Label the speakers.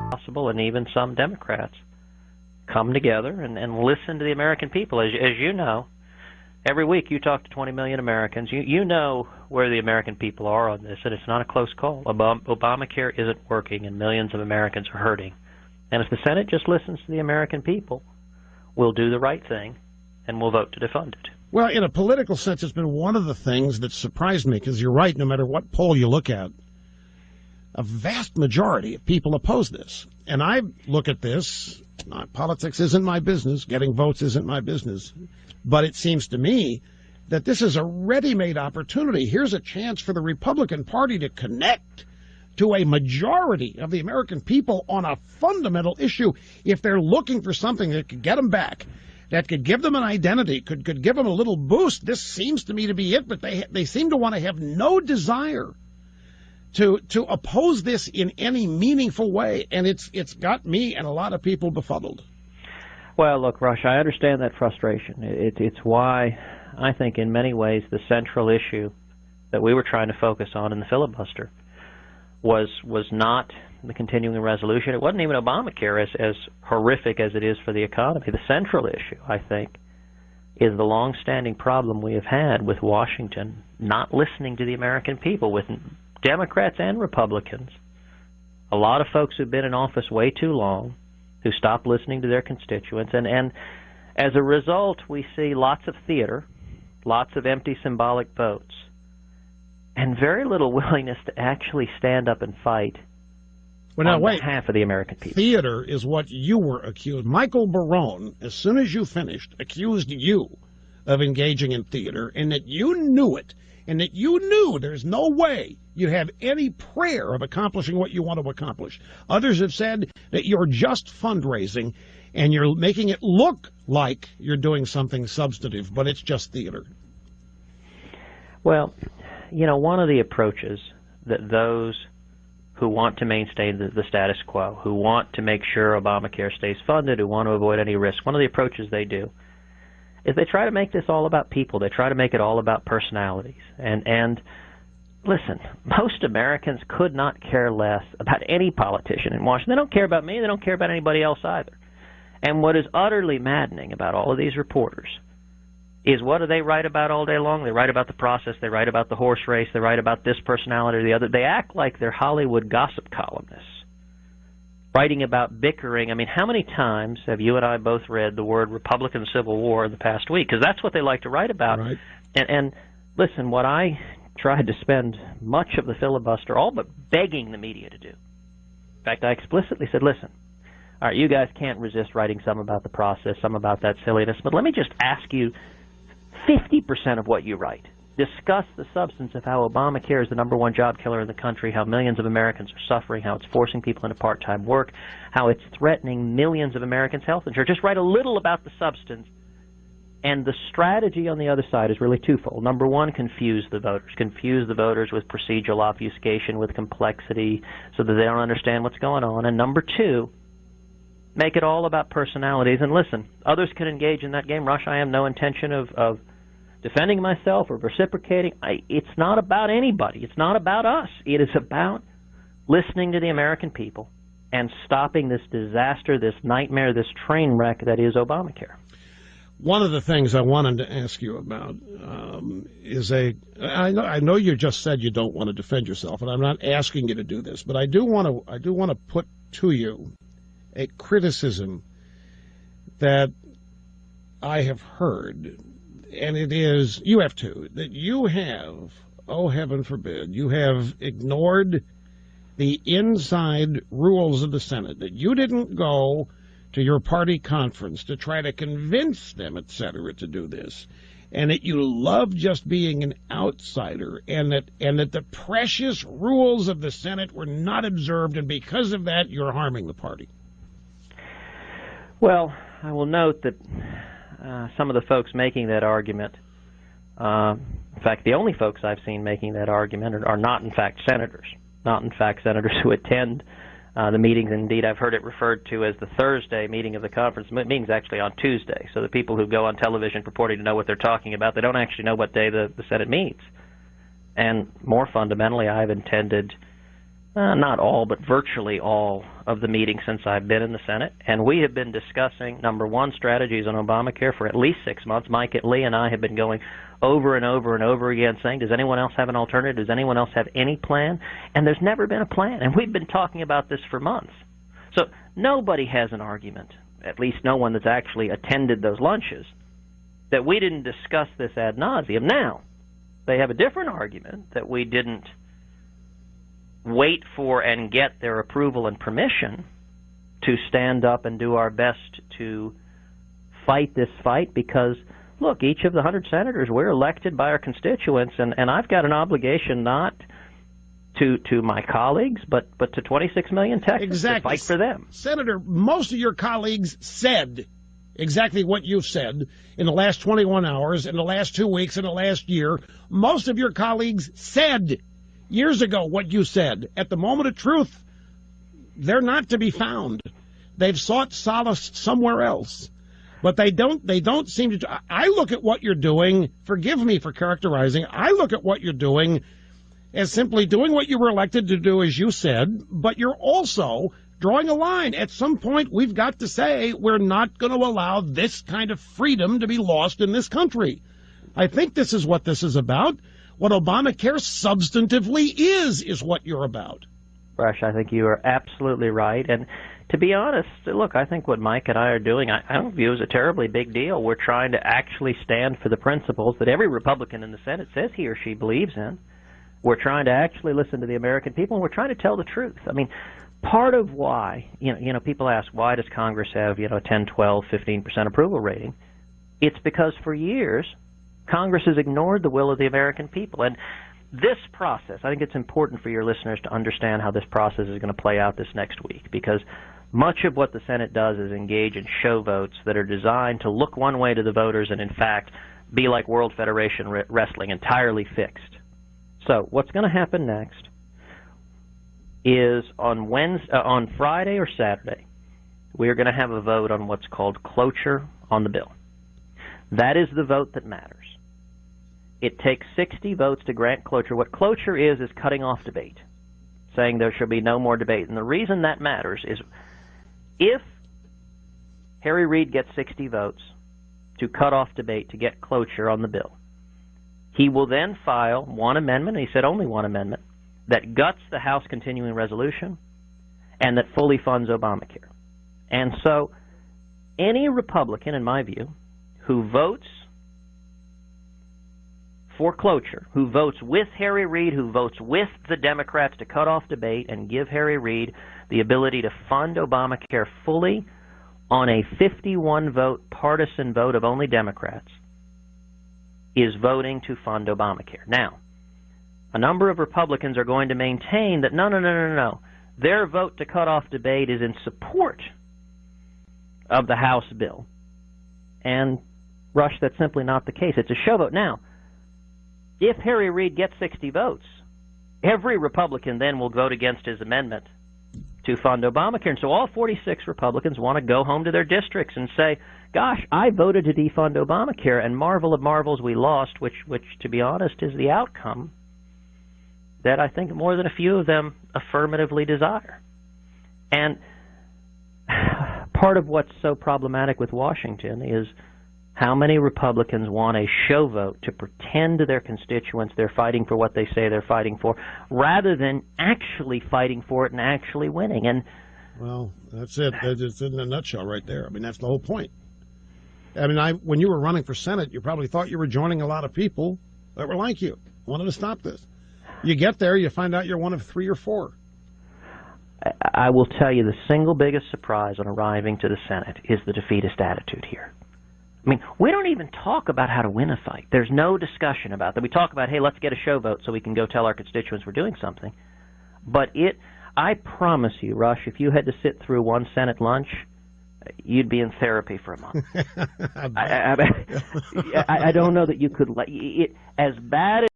Speaker 1: possible, and even some Democrats come together and listen to the American people. As you know, every week you talk to 20 million Americans. You know where the American people are on this, and it's not a close call. Obamacare isn't working, and millions of Americans are hurting. And if the Senate just listens to the American people, we'll do the right thing, and we'll vote to defund it.
Speaker 2: Well, in a political sense, it's been one of the things that surprised me, because you're right, no matter what poll you look at, a vast majority of people oppose this. And I look at this, politics isn't my business, getting votes isn't my business, but it seems to me that this is a ready-made opportunity. Here's a chance for the Republican Party to connect to a majority of the American people on a fundamental issue. If they're looking for something that could get them back, that could give them an identity, could give them a little boost, this seems to me to be it, but they seem to want to have no desire to oppose this in any meaningful way, and it's got me and a lot of people befuddled.
Speaker 1: Well, look, Rush, I understand that frustration. It's why I think in many ways the central issue that we were trying to focus on in the filibuster was not the continuing resolution. It wasn't even Obamacare, as horrific as it is for the economy. The central issue, I think, is the long-standing problem we have had with Washington not listening to the American people, with Democrats and Republicans. A lot of folks who've been in office way too long, who stopped listening to their constituents, and as a result, we see lots of theater, lots of empty symbolic votes, and very little willingness to actually stand up and fight on behalf of the American people.
Speaker 2: Theater is what you were accused. Michael Barone, as soon as you finished, accused you of engaging in theater, and that you knew it, and that you knew there's no way you have any prayer of accomplishing what you want to accomplish. Others have said that you're just fundraising, and you're making it look like you're doing something substantive, but it's just theater.
Speaker 1: Well, you know, one of the approaches that those who want to maintain the status quo, who want to make sure Obamacare stays funded, who want to avoid any risk, one of the approaches they do is they try to make this all about people. They try to make it all about personalities. And listen, most Americans could not care less about any politician in Washington. They don't care about me. They don't care about anybody else either. And what is utterly maddening about all of these reporters is, what do they write about all day long? They write about the process. They write about the horse race. They write about this personality or the other. They act like they're Hollywood gossip columnists, writing about bickering. I mean, how many times have you and I both read the word Republican Civil War in the past week? Because that's what they like to write about.
Speaker 2: Right.
Speaker 1: And listen, what I tried to spend much of the filibuster all but begging the media to do. In fact, I explicitly said, listen, all right, you guys can't resist writing some about the process, some about that silliness, but let me just ask you, 50% of what you write, discuss the substance of how Obamacare is the #1 job killer in the country, how millions of Americans are suffering, how it's forcing people into part-time work, how it's threatening millions of Americans' health insurance. Just write a little about the substance. And the strategy on the other side is really twofold. Number one, confuse the voters. Confuse the voters with procedural obfuscation, with complexity, so that they don't understand what's going on. And number two, make it all about personalities. And listen, others can engage in that game. Rush, I have no intention of defending myself or reciprocating. It's not about anybody. It's not about us. It is about listening to the American people and stopping this disaster, this nightmare, this train wreck that is Obamacare.
Speaker 2: One of the things I wanted to ask you about is I know you just said you don't want to defend yourself, and I'm not asking you to do this, but I do want to put to you a criticism that I have heard, and it is, you have too, that you have, oh heaven forbid, you have ignored the inside rules of the Senate, that you didn't go to your party conference to try to convince them, etc., to do this, and that you love just being an outsider, and that the precious rules of the Senate were not observed, and because of that, you're harming the party.
Speaker 1: Well, I will note that some of the folks making that argument, in fact, the only folks I've seen making that argument are not, in fact, senators, not, in fact, senators who attend the meetings. Indeed, I've heard it referred to as the Thursday meeting of the conference. The meeting's actually on Tuesday, so the people who go on television purporting to know what they're talking about, they don't actually know what day the Senate meets. And more fundamentally, I've intended not all, but virtually all of the meetings since I've been in the Senate, and we have been discussing, number one, strategies on Obamacare for at least 6 months. Mike Lee and I have been going over and over and over again saying, does anyone else have an alternative? Does anyone else have any plan? And there's never been a plan, and we've been talking about this for months. So nobody has an argument, at least no one that's actually attended those lunches, that we didn't discuss this ad nauseum. Now, they have a different argument that we didn't wait for and get their approval and permission to stand up and do our best to fight this fight because, look, each of the 100 senators, we're elected by our constituents, and I've got an obligation not to my colleagues, but to 26 million Texans to fight for them.
Speaker 2: Senator, most of your colleagues said exactly what you've said in the last 21 hours, in the last 2 weeks, in the last year. Most of your colleagues said years ago what you said. At the moment of truth, they're not to be found. They've sought solace somewhere else. But they don't seem to. I look at what you're doing, forgive me for characterizing, I look at what you're doing as simply doing what you were elected to do, as you said, but you're also drawing a line. At some point, we've got to say we're not going to allow this kind of freedom to be lost in this country. I think this is what this is about. What Obamacare substantively is what you're about.
Speaker 1: Rush, I think you are absolutely right. And to be honest, look, I think what Mike and I are doing, I don't view as a terribly big deal. We're trying to actually stand for the principles that every Republican in the Senate says he or she believes in. We're trying to actually listen to the American people, and we're trying to tell the truth. I mean, part of why, people ask, why does Congress have, 10, 12, 15% approval rating? It's because for years, Congress has ignored the will of the American people. And this process, I think it's important for your listeners to understand how this process is going to play out this next week, because much of what the Senate does is engage in show votes that are designed to look one way to the voters and, in fact, be like World Federation Wrestling, entirely fixed. So what's going to happen next is on Friday or Saturday, we are going to have a vote on what's called cloture on the bill. That is the vote that matters. It takes 60 votes to grant cloture. What cloture is cutting off debate, saying there should be no more debate. And the reason that matters is if Harry Reid gets 60 votes to cut off debate to get cloture on the bill, he will then file one amendment, and he said only one amendment, that guts the House continuing resolution and that fully funds Obamacare. And so any Republican, in my view, who votes for cloture, who votes with Harry Reid, who votes with the Democrats to cut off debate and give Harry Reid the ability to fund Obamacare fully on a 51-vote partisan vote of only Democrats, is voting to fund Obamacare. Now, a number of Republicans are going to maintain that no. Their vote to cut off debate is in support of the House bill. And, Rush, that's simply not the case. It's a show vote. Now, if Harry Reid gets 60 votes, every Republican then will vote against his amendment to fund Obamacare. And so all 46 Republicans want to go home to their districts and say, gosh, I voted to defund Obamacare, and marvel of marvels, we lost, which, to be honest, is the outcome that I think more than a few of them affirmatively desire. And part of what's so problematic with Washington is how many Republicans want a show vote to pretend to their constituents they're fighting for what they say they're fighting for, rather than actually fighting for it and actually winning. And
Speaker 2: well, that's it. It's in a nutshell right there. I mean, that's the whole point. I mean, when you were running for Senate, you probably thought you were joining a lot of people that were like you, wanted to stop this. You get there, you find out you're one of 3 or 4.
Speaker 1: I will tell you the single biggest surprise on arriving to the Senate is the defeatist attitude here. I mean, we don't even talk about how to win a fight. There's no discussion about that. We talk about, hey, let's get a show vote so we can go tell our constituents we're doing something. But I promise you, Rush, if you had to sit through one Senate lunch, you'd be in therapy for a month. I don't know that you could. As bad as